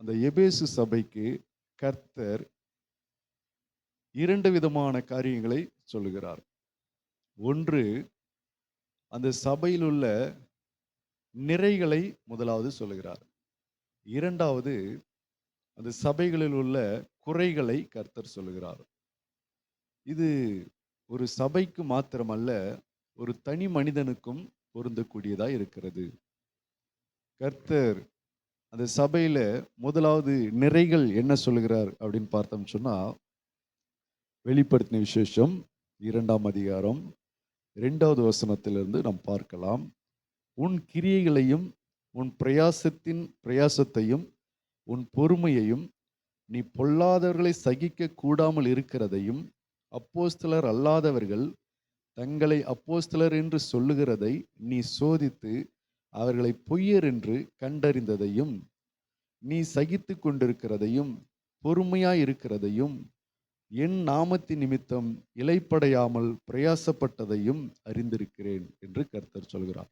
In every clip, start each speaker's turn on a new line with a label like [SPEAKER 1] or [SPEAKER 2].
[SPEAKER 1] அந்த எபேசு சபைக்கு கர்த்தர் 2 விதமான காரியங்களை சொல்லுகிறார். ஒன்று, அந்த சபையில் உள்ள நிறைகளை முதலாவது சொல்லுகிறார். இரண்டாவது, அந்த சபைகளில் உள்ள குறைகளை கர்த்தர் சொல்லுகிறார். இது ஒரு சபைக்கு மாத்திரமல்ல, ஒரு தனி மனிதனுக்கும் பொருந்தக்கூடியதாய் இருக்கிறது. கர்த்தர் அந்த சபையில முதலாவது நிறைகள் என்ன சொல்லுகிறார் அப்படின்னு பார்த்தோம் சொன்னா, வெளிப்படுத்தின விசேஷம் 2ஆம் அதிகாரம் 2வது வசனத்திலிருந்து நாம் பார்க்கலாம். உன் கிரியைகளையும் உன் பிரயாசத்தையும் உன் பொறுமையையும் நீ பொல்லாதவர்களை சகிக்க கூடாமல் இருக்கிறதையும் அப்போஸ்தலர் அல்லாதவர்கள் தங்களை அப்போஸ்தலர் என்று சொல்லுகிறதை நீ சோதித்து அவர்களை பொய்யர் என்று கண்டறிந்ததையும் நீ சகித்து கொண்டிருக்கிறதையும் பொறுமையாய் இருக்கிறதையும் என் நாமத்தின் நிமித்தம் இளைப்படையாமல் பிரயாசப்பட்டதையும் அறிந்திருக்கிறேன் என்று கர்த்தர் சொல்கிறார்.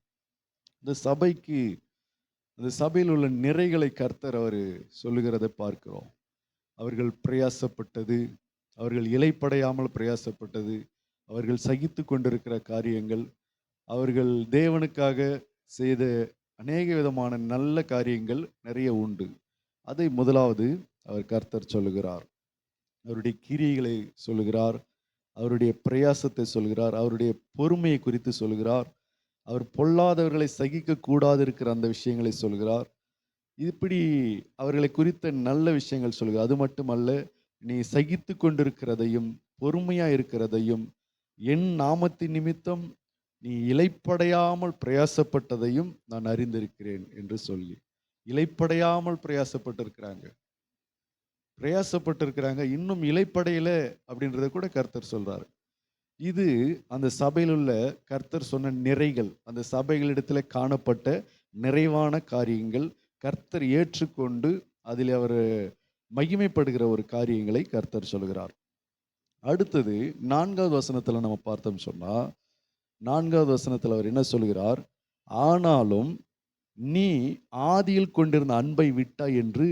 [SPEAKER 1] இந்த சபைக்கு, அந்த சபையில் உள்ள நிறைகளை கர்த்தர் அவர் சொல்லுகிறதை பார்க்கிறோம். அவர்கள் பிரயாசப்பட்டது, அவர்கள் இளைப்படையாமல் பிரயாசப்பட்டது, அவர்கள் சகித்து கொண்டிருக்கிற காரியங்கள், அவர்கள் தேவனுக்காக செய்த அநேக விதமான நல்ல காரியங்கள் நிறைய உண்டு. அதை முதலாவது அவர் கர்த்தர் சொல்லுகிறார். அவருடைய கிரியைகளை சொல்லுகிறார், அவருடைய பிரயாசத்தை சொல்கிறார், அவருடைய பொறுமையை குறித்து சொல்கிறார், அவர் பொல்லாதவர்களை சகிக்க கூடாது இருக்கிற அந்த விஷயங்களை சொல்கிறார். இப்படி அவர்களை குறித்த நல்ல விஷயங்கள் சொல்கிறார். அது மட்டுமல்ல, நீ சகித்து கொண்டிருக்கிறதையும் பொறுமையா இருக்கிறதையும் என் நாமத்தின் நிமித்தம் நீ இளைப்படையாமல் பிரயாசப்பட்டதையும் நான் அறிந்திருக்கிறேன் என்று சொல்லி, இளைப்படையாமல் பிரயாசப்பட்டிருக்கிறாங்க, இன்னும் இளைப்படையில அப்படின்றத கூட கர்த்தர் சொல்றாரு. இது அந்த சபையில் உள்ள கர்த்தர் சொன்ன நிறைகள், அந்த சபைகளிடத்தில் காணப்பட்ட நிறைவான காரியங்கள், கர்த்தர் ஏற்றுக்கொண்டு அதில் அவர் மகிமைப்படுகிற ஒரு காரியங்களை கர்த்தர் சொல்கிறார். அடுத்தது 4வது வசனத்துல நம்ம பார்த்தோம் சொன்னா, 4வது வசனத்தில் அவர் என்ன சொல்கிறார்? ஆனாலும் நீ ஆதியில் கொண்டிருந்த அன்பை விட்டாய் என்று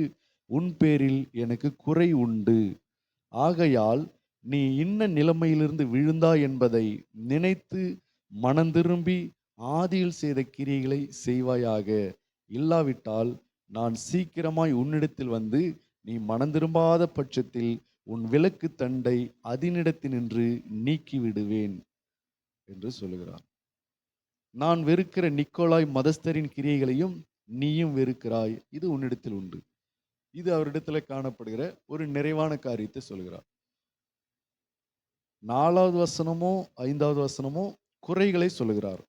[SPEAKER 1] உன் பேரில் எனக்கு குறை உண்டு. ஆகையால் நீ இன்ன நிலைமையிலிருந்து விழுந்தாய் என்பதை நினைத்து மனந்திரும்பி ஆதியில் செய்த கிரியைகளை செய்வாயாக. இல்லாவிட்டால் நான் சீக்கிரமாய் உன்னிடத்தில் வந்து நீ மனந்திரும்பாத பட்சத்தில் உன் விளக்கு தண்டை அதனிடத்தினின்று நீக்கி விடுவேன் என்று சொல்லுகிறார். நான் வெறுக்கிற நிக்கோலாய் மதஸ்தரின் கிரியைகளையும் நீயும் வெறுக்கிறாய், இது உன்னிடத்தில் உண்டு. இது அவரிடத்துல காணப்படுகிற ஒரு நிறைவான காரியத்தை சொல்கிறார். 4வது வசனமோ 5வது வசனமோ குறைகளை சொல்லுகிறார்.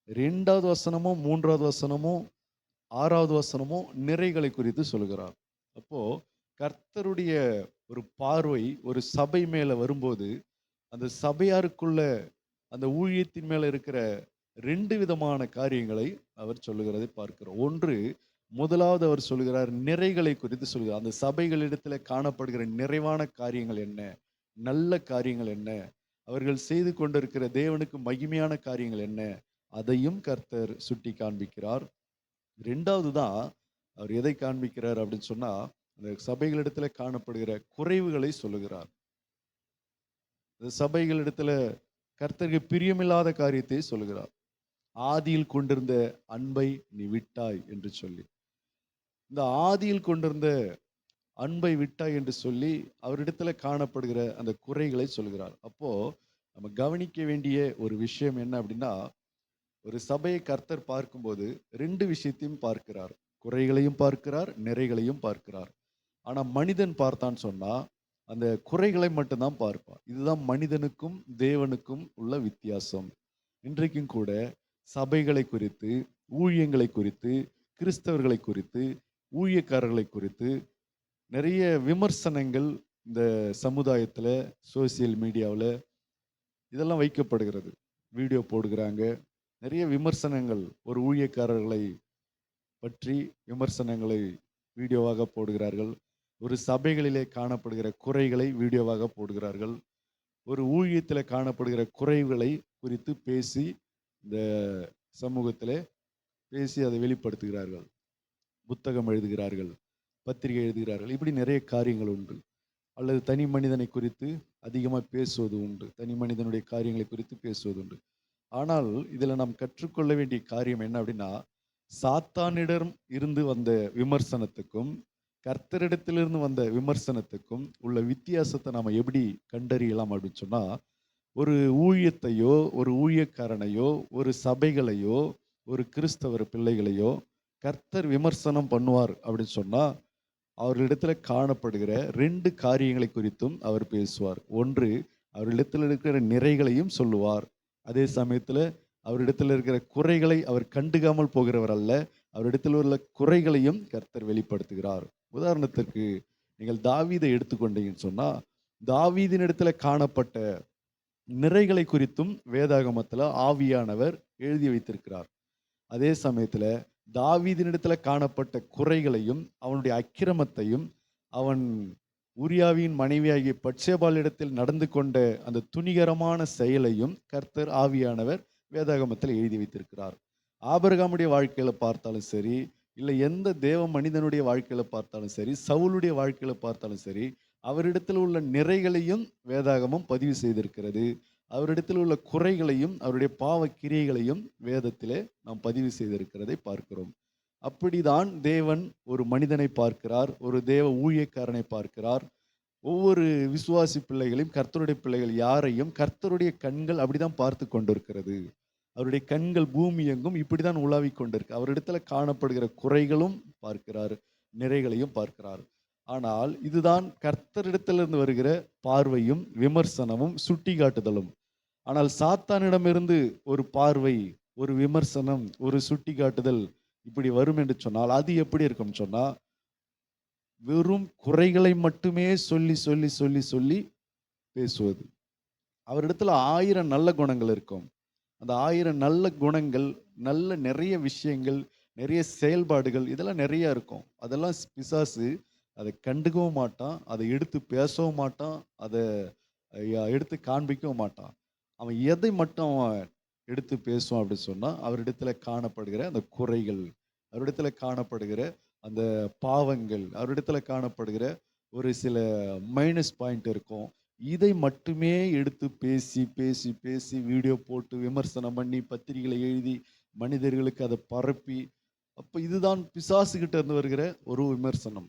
[SPEAKER 1] 2வது வசனமோ 3வது வசனமோ 6வது வசனமோ நிறைகளை குறித்து சொல்லுகிறார். அப்போ கர்த்தருடைய ஒரு பார்வை ஒரு சபை மேல வரும்போது, அந்த சபையாருக்குள்ள அந்த ஊழியத்தின் மேல இருக்கிற 2 விதமான காரியங்களை அவர் சொல்லுகிறதை பார்க்கிறோம். ஒன்று, முதலாவது அவர் சொல்லுகிறார், நிறைகளை குறித்து சொல்கிறார். அந்த சபைகளிடத்துல காணப்படுகிற நிறைவான காரியங்கள் என்ன, நல்ல காரியங்கள் என்ன, அவர்கள் செய்து கொண்டிருக்கிற தேவனுக்கு மகிமையான காரியங்கள் என்ன, அதையும் கர்த்தர் சுட்டி காண்பிக்கிறார். 2வது தான் அவர் எதை காண்பிக்கிறார் அப்படின்னு சொன்னா, அந்த சபைகளிடத்துல காணப்படுகிற குறைவுகளை சொல்லுகிறார். அந்த சபைகளிடத்துல கர்த்தருக்கு பிரியமில்லாத காரியத்தை சொல்லுகிறார். ஆதியில் கொண்டிருந்த அன்பை நீ விட்டாய் என்று சொல்லி, இந்த ஆதியில் கொண்டிருந்த அன்பை விட்டாய் என்று சொல்லி அவரிடத்துல காணப்படுகிற அந்த குறைகளை சொல்கிறார். அப்போ நம்ம கவனிக்க வேண்டிய ஒரு விஷயம் என்ன அப்படின்னா, ஒரு சபையை கர்த்தர் பார்க்கும்போது 2 விஷயத்தையும் பார்க்கிறார். குறைகளையும் பார்க்கிறார், நிறைகளையும் பார்க்கிறார். ஆனா மனிதன் பார்த்தான்னு சொன்னா அந்த குறைகளை மட்டும்தான் பார்ப்பான். இதுதான் மனிதனுக்கும் தேவனுக்கும் உள்ள வித்தியாசம். இன்றைக்கும் கூட சபைகளை குறித்து, ஊழியங்களை குறித்து, கிறிஸ்தவர்களை குறித்து, ஊழியக்காரர்களை குறித்து நிறைய விமர்சனங்கள் இந்த சமுதாயத்துல, சோசியல் மீடியாவில் இதெல்லாம் வைக்கப்படுகிறது. வீடியோ போடுகிறாங்க, நிறைய விமர்சனங்கள் ஒரு ஊழியக்காரர்களை பற்றி விமர்சனங்களை வீடியோவாக போடுகிறார்கள். ஒரு சபைகளிலே காணப்படுகிற குறைகளை வீடியோவாக போடுகிறார்கள். ஒரு ஊழியத்தில் காணப்படுகிற குறைகளை குறித்து பேசி இந்த சமூகத்திலே பேசி அதை வெளிப்படுத்துகிறார்கள், புத்தகம் எழுதுகிறார்கள். பத்திரிகை எழுதுகிறார்கள். இப்படி நிறைய காரியங்கள் உண்டு. அல்லது தனி மனிதனை குறித்து அதிகமாக பேசுவது உண்டு. தனி மனிதனுடைய காரியங்களை குறித்து பேசுவது உண்டு. ஆனால் இதில் நாம் கற்றுக்கொள்ள வேண்டிய காரியம் என்ன அப்படின்னா, சாத்தானிடம் இருந்து வந்த விமர்சனத்துக்கும் கர்த்தரிடத்திலிருந்து வந்த விமர்சனத்துக்கும் உள்ள வித்தியாசத்தை நாம் எப்படி கண்டறியலாம் அப்படின்னு சொன்னா, ஒரு ஊழியத்தையோ ஒரு ஊழியக்காரனையோ ஒரு சபைகளையோ ஒரு கிறிஸ்தவர் பிள்ளைகளையோ கர்த்தர் விமர்சனம் பண்ணுவார் அப்படின்னு சொன்னா, அவர்களிடத்துல காணப்படுகிற 2 காரியங்களை குறித்தும் அவர் பேசுவார். ஒன்று, அவரிடத்தில் இருக்கிற நிறைகளையும் சொல்லுவார். அதே சமயத்துல அவரிடத்தில் இருக்கிற குறைகளை அவர் கண்டுக்காமல் போகிறவர் அல்ல. அவரிடத்தில் உள்ள குறைகளையும் கர்த்தர் வெளிப்படுத்துகிறார். உதாரணத்திற்கு நீங்கள் தாவீதை எடுத்துக்கொண்டீங்கன்னு சொன்னா, தாவீதினிடத்துல காணப்பட்ட நிறைகளை குறித்தும் வேதாகமத்துல ஆவியானவர் எழுதி வைத்திருக்கிறார். அதே சமயத்துல தாவீதினிடத்துல காணப்பட்ட குறைகளையும் அவனுடைய அக்கிரமத்தையும் அவன் உரியாவின் மனைவியாகிய பட்சேபாளிடத்தில் நடந்து கொண்ட அந்த துணிகரமான செயலையும் கர்த்தர் ஆவியானவர் வேதாகமத்தில் எழுதி வைத்திருக்கிறார். ஆபிரகாமுடைய வாழ்க்கையில பார்த்தாலும் சரி, இல்லை எந்த தேவ மனிதனுடைய வாழ்க்கையில பார்த்தாலும் சரி, சவுலுடைய வாழ்க்கையில பார்த்தாலும் சரி, அவரிடத்தில் உள்ள நிறைகளையும் வேதாகமம் பதிவு செய்திருக்கிறது. அவரிடத்தில் உள்ள குறைகளையும் அவருடைய பாவ கிரியைகளையும் வேதத்திலே நாம் பதிவு செய்திருக்கிறதை பார்க்கிறோம். அப்படிதான் தேவன் ஒரு மனிதனை பார்க்கிறார், ஒரு தேவ ஊழியக்காரனை பார்க்கிறார். ஒவ்வொரு விசுவாசி பிள்ளைகளையும், கர்த்தருடைய பிள்ளைகள் யாரையும் கர்த்தருடைய கண்கள் அப்படிதான் பார்த்து கொண்டிருக்கிறது. அவருடைய கண்கள் பூமி எங்கும் இப்படிதான் உலாவிக் கொண்டிருக்கு. அவரிடத்துல காணப்படுகிற குறைகளும் பார்க்கிறார், நிறைகளையும் பார்க்கிறார். ஆனால் இதுதான் கர்த்தரிடத்திலிருந்து வருகிற பார்வையும் விமர்சனமும் சுட்டி காட்டுதலும். ஆனால் சாத்தானிடமிருந்து ஒரு பார்வை, ஒரு விமர்சனம், ஒரு சுட்டி காட்டுதல் இப்படி வரும் என்று சொன்னால் அது எப்படி இருக்கும் சொன்னா, வெறும் குறைகளை மட்டுமே சொல்லி சொல்லி சொல்லி சொல்லி பேசுவது. அவரிடத்துல 1000 நல்ல குணங்கள் இருக்கும். அந்த 1000 நல்ல குணங்கள், நல்ல நிறைய விஷயங்கள், நிறைய செயல்பாடுகள் இதெல்லாம் நிறைய இருக்கும். அதெல்லாம் பிசாசு அதை கண்டுக்கவும் மாட்டான், அதை எடுத்து பேசவும் மாட்டான், அதை எடுத்து காண்பிக்கவும் மாட்டான். அவன் எதை மட்டும் அவன் எடுத்து பேசுவான் அப்படின்னு சொன்னா, அவரிடத்துல காணப்படுகிற அந்த குறைகள், அவரிடத்துல காணப்படுகிற அந்த பாவங்கள், அவரிடத்துல காணப்படுகிற ஒரு சில மைனஸ் பாயிண்ட் இருக்கும். இதை மட்டுமே எடுத்து பேசி பேசி பேசி வீடியோ போட்டு விமர்சனம் பண்ணி பத்திரிகைகளை எழுதி மனிதர்களுக்கு அதை பரப்பி, அப்ப இதுதான் பிசாசுகிட்ட இருந்து வருகிற ஒரு விமர்சனம்.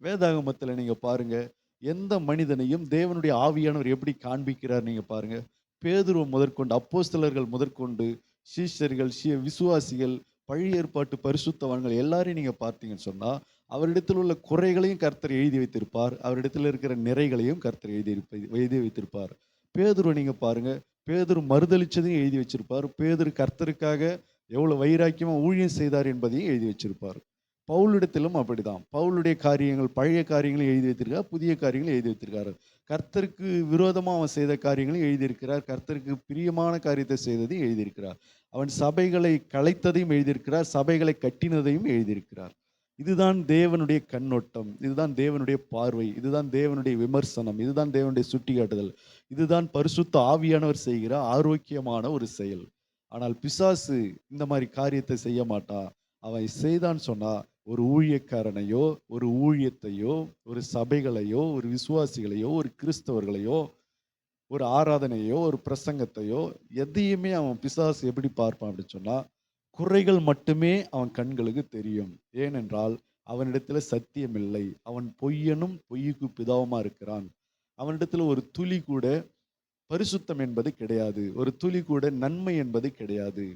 [SPEAKER 1] வேதாகமத்துல நீங்க பாருங்க, எந்த மனிதனையும் தேவனுடைய ஆவியானவர் எப்படி காண்பிக்கிறார் நீங்க பாருங்க. பேதுரு முதற்கொண்டு, அப்போஸ்தலர்கள் முதற்கொண்டு, சீஷர்கள், விசுவாசிகள், பழைய ஏற்பாட்டு பரிசுத்தவான்கள் எல்லாரையும் நீங்க பார்த்தீங்கன்னு சொன்னா, அவரிடத்தில் உள்ள குறைகளையும் கர்த்தர் எழுதி வைத்திருப்பார், அவரிடத்தில் இருக்கிற நிறைகளையும் கர்த்தர் எழுதி வைத்திருப்பார். பேதுரு நீங்க பாருங்க, பேதுரு மறுதலிச்சதையும் எழுதி வச்சிருப்பார். பேதுரு கர்த்தருக்காக எவ்வளவு வைராக்கியமா ஊழியம் செய்தார் என்பதையும் எழுதி வச்சிருப்பார். பவுலிடத்திலும் அப்படிதான். பவுலுடைய காரியங்கள், பழைய காரியங்களை எழுதி வைத்திருக்கார், புதிய காரியங்களை எழுதி வைத்திருக்காரு. கர்த்தருக்கு விரோதமா அவன் செய்த காரியங்களையும் எழுதியிருக்கிறார், கர்த்தருக்கு பிரியமான காரியத்தை செய்ததையும் எழுதியிருக்கிறார். அவன் சபைகளை கலைத்ததையும் எழுதியிருக்கிறார், சபைகளை கட்டினதையும் எழுதியிருக்கிறார். இதுதான் தேவனுடைய கண்ணோட்டம், இதுதான் தேவனுடைய பார்வை, இதுதான் தேவனுடைய விமர்சனம், இதுதான் தேவனுடைய சுட்டிக்காட்டுதல், இதுதான் பரிசுத்த ஆவியானவர் செய்கிற ஆரோக்கியமான ஒரு செயல். ஆனால் பிசாசு இந்த மாதிரி காரியத்தை செய்ய மாட்டான். அவன் செய்தான்னு சொன்னா, ஒரு ஊழியக்காரனையோ, ஒரு ஊழியத்தையோ, ஒரு சபைகளையோ, ஒரு விசுவாசிகளையோ, ஒரு கிறிஸ்தவர்களையோ, ஒரு ஆராதனையோ, ஒரு பிரசங்கத்தையோ, எதையுமே அவன் பிசாசு எப்படி பார்ப்பான் அப்படின்னு சொன்னா, குறைகள் மட்டுமே அவன் கண்களுக்கு தெரியும். ஏனென்றால் அவனிடத்துல சத்தியம் இல்லை. அவன் பொய்யனும் பொய்யுக்கு பிதாவுமா இருக்கிறான். அவனிடத்துல ஒரு துளி கூட பரிசுத்தம் என்பது கிடையாது, ஒரு துளி கூட நன்மை என்பது கிடையாது.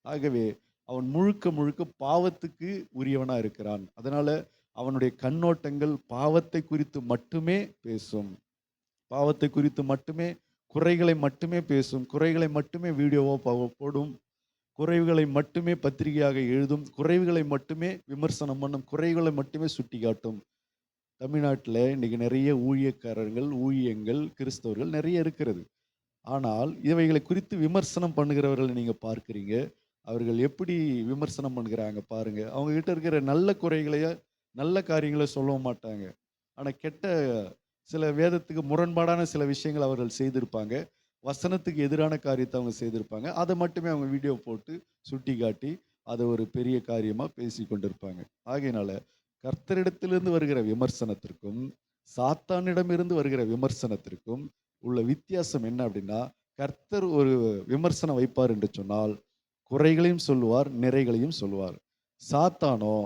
[SPEAKER 1] ஆகவே அவன் முழுக்க முழுக்க பாவத்துக்கு உரியவனா இருக்கிறான். அதனால அவனுடைய கண்ணோட்டங்கள் பாவத்தை குறித்து மட்டுமே பேசும், பாவத்தை குறித்து மட்டுமே, குறைகளை மட்டுமே பேசும், குறைகளை மட்டுமே வீடியோவோ போடும், குறைவுகளை மட்டுமே பத்திரிகையாக எழுதும், குறைவுகளை மட்டுமே விமர்சனம் பண்ணும், குறைகளை மட்டுமே சுட்டி காட்டும். தமிழ்நாட்டில் இன்னைக்கு நிறைய ஊழியக்காரர்கள், ஊழியங்கள், கிறிஸ்தவர்கள் நிறைய இருக்கிறது. ஆனால் இவைகளை குறித்து விமர்சனம் பண்ணுகிறவர்களை நீங்க பார்க்கிறீங்க. அவர்கள் எப்படி விமர்சனம் பண்ணுகிறாங்க பாருங்க. அவங்க கிட்ட இருக்கிற நல்ல குறைகளைய, நல்ல காரியங்களை சொல்லவும் மாட்டாங்க. ஆனா கெட்ட சில வேதத்துக்கு முரண்பாடான சில விஷயங்கள் அவர்கள் செய்திருப்பாங்க. வசனத்துக்கு எதிரான காரியத்தை அவங்க செய்திருப்பாங்க. அதை மட்டுமே அவங்க வீடியோ போட்டு சுட்டி காட்டி அதை ஒரு பெரிய காரியமா பேசி கொண்டிருப்பாங்க. ஆகையினால கர்த்தரிடத்திலிருந்து வருகிற விமர்சனத்திற்கும் சாத்தானிடமிருந்து வருகிற விமர்சனத்திற்கும் உள்ள வித்தியாசம் என்ன அப்படின்னா, கர்த்தர் ஒரு விமர்சனம் வைப்பார் என்று சொன்னால் குறைகளையும் சொல்லுவார், நிறைகளையும் சொல்லுவார். சாத்தானோ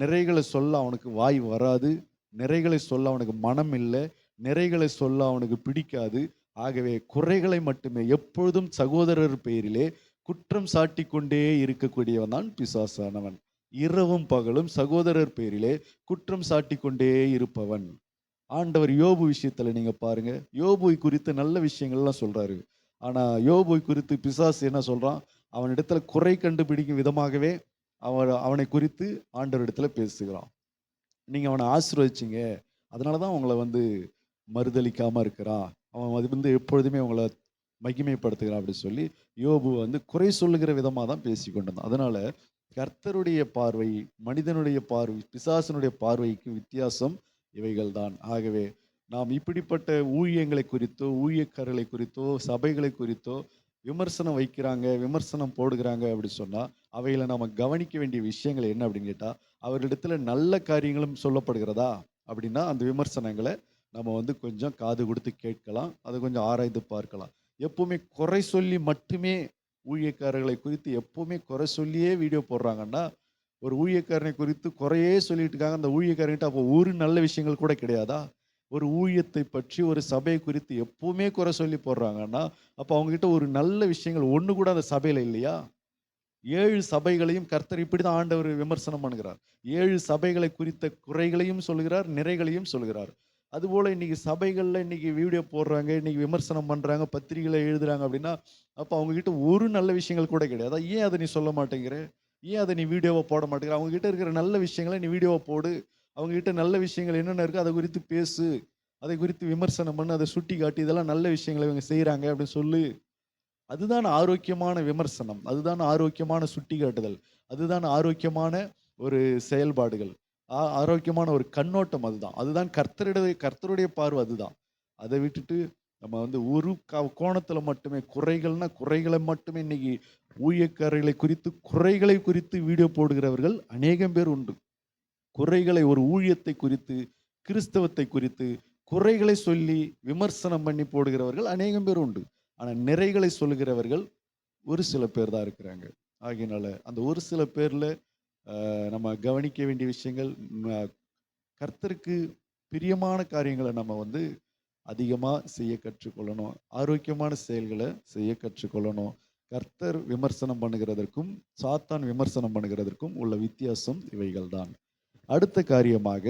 [SPEAKER 1] நிறைகளை சொல்ல அவனுக்கு வாய் வராது, நிறைகளை சொல்ல அவனுக்கு மனம் இல்லை, நிறைகளை சொல்ல அவனுக்கு பிடிக்காது. ஆகவே குறைகளை மட்டுமே எப்பொழுதும் சகோதரர் பெயரிலே குற்றம் சாட்டி கொண்டே இருக்கக்கூடியவன் தான் பிசாசானவன். இரவும் பகலும் சகோதரர் பேரிலே குற்றம் சாட்டி கொண்டே இருப்பவன். ஆண்டவர் யோபு விஷயத்துல நீங்க பாருங்க, யோபுவை குறித்து நல்ல விஷயங்கள்லாம் சொல்றாரு. ஆனா யோபுவை குறித்து பிசாசு என்ன சொல்றான்? அவனிடத்துல குறை கண்டுபிடிக்கும் விதமாகவே அவனை குறித்து ஆண்டவரிடத்துல பேசுகிறான். நீங்க அவனை ஆசீர்வதிச்சீங்க, அதனாலதான் உங்களை மறுதலிக்காம இருக்கிறான். அவன் எப்பொழுதுமே உங்களை மகிமைப்படுத்துகிறான் அப்படின்னு சொல்லி யோபு குறை சொல்லுகிற விதமா தான் பேசி கொண்டிருந்தான். அதனால கர்த்தருடைய பார்வை, மனிதனுடைய பார்வை, பிசாசனுடைய பார்வைக்கு வித்தியாசம் இவைகள் தான். ஆகவே நாம் இப்படிப்பட்ட ஊழியங்களை குறித்தோ, ஊழியக்காரர்களை குறித்தோ, சபைகளை குறித்தோ விமர்சனம் வைக்கிறாங்க, விமர்சனம் போடுகிறாங்க அப்படி சொன்னா அவைகளை நாம கவனிக்க வேண்டிய விஷயங்கள் என்ன அப்படின்னு கேட்டா, அவர்களிடத்துல நல்ல காரியங்களும் சொல்லப்படுகிறதா அப்படின்னா அந்த விமர்சனங்களை நம்ம கொஞ்சம் காது கொடுத்து கேட்கலாம், அதை கொஞ்சம் ஆராய்ந்து பார்க்கலாம். எப்பவுமே குறை சொல்லி மட்டுமே ஊழியக்காரர்களை குறித்து எப்பவுமே குறை சொல்லியே வீடியோ போடுறாங்கன்னா, ஒரு ஊழியக்காரனை குறித்து குறையே சொல்லிட்டு இருக்காங்க. அந்த ஊழியக்காரன்கிட்ட அப்போ ஒரு நல்ல விஷயங்கள் கூட கிடையாதா? ஒரு ஊழியத்தை பற்றி, ஒரு சபையை குறித்து எப்பவுமே குறை சொல்லி போடுறாங்கன்னா, அப்போ அவங்ககிட்ட ஒரு நல்ல விஷயங்கள் ஒண்ணு கூட அந்த சபையில இல்லையா? 7 சபைகளையும் கர்த்தர் இப்படிதான் ஆண்டவர் விமர்சனம் பண்ணுகிறார். 7 சபைகளை குறித்த குறைகளையும் சொல்கிறார், நிறைகளையும் சொல்கிறார். அதுபோல இன்னைக்கு சபைகள்ல இன்னைக்கு வீடியோ போடுறாங்க, இன்னைக்கு விமர்சனம் பண்றாங்க, பத்திரிகைகளை எழுதுறாங்க அப்படின்னா, அப்ப அவங்க கிட்ட ஒரு நல்ல விஷயங்கள் கூட கிடையாது. ஏன் அதை நீ சொல்ல மாட்டேங்கிற? ஏன் அதை நீ வீடியோவா போட மாட்டேங்கிற? அவங்க கிட்ட இருக்கிற நல்ல விஷயங்களை நீ வீடியோவா போடு. அவங்க கிட்ட நல்ல விஷயங்கள் என்னென்ன இருக்கு அதை குறித்து பேசு. அதை குறித்து விமர்சனம் பண்ணு, அதை சுட்டி காட்டி இதெல்லாம் நல்ல விஷயங்களை இவங்க செய்யறாங்க அப்படின்னு சொல்லு. அதுதான் ஆரோக்கியமான விமர்சனம், அதுதான் ஆரோக்கியமான சுட்டிக்காட்டுதல், அதுதான் ஆரோக்கியமான ஒரு செயல்பாடுகள், ஆரோக்கியமான ஒரு கண்ணோட்டம். அதுதான் கர்த்தருடைய பார்வை. அதுதான். அதை விட்டுட்டு நம்ம ஒரு கோணத்துல மட்டுமே குறைகள்னா குறைகளை மட்டுமே இன்னைக்கு ஊழியக்காரர்களை குறித்து குறைகளை குறித்து வீடியோ போடுகிறவர்கள் அநேகம் பேர் உண்டு. குறைகளை, ஒரு ஊழியத்தை குறித்து, கிறிஸ்தவத்தை குறித்து குறைகளை சொல்லி விமர்சனம் பண்ணி போடுகிறவர்கள் அநேகம் பேர் உண்டு. ஆனா நிறைகளை சொல்லுகிறவர்கள் ஒரு சில பேர் தான் இருக்கிறாங்க. ஆகையினால அந்த ஒரு சில பேர்ல நம்ம கவனிக்க வேண்டிய விஷயங்கள், கர்த்தருக்கு பிரியமான காரியங்களை நம்ம அதிகமா செய்ய கற்றுக்கொள்ளணும். ஆரோக்கியமான செயல்களை செய்ய கற்றுக்கொள்ளணும். கர்த்தர் விமர்சனம் பண்ணுகிறதற்கும் சாத்தான் விமர்சனம் பண்ணுகிறதற்கும் உள்ள வித்தியாசம் இவைகள் தான். அடுத்த காரியமாக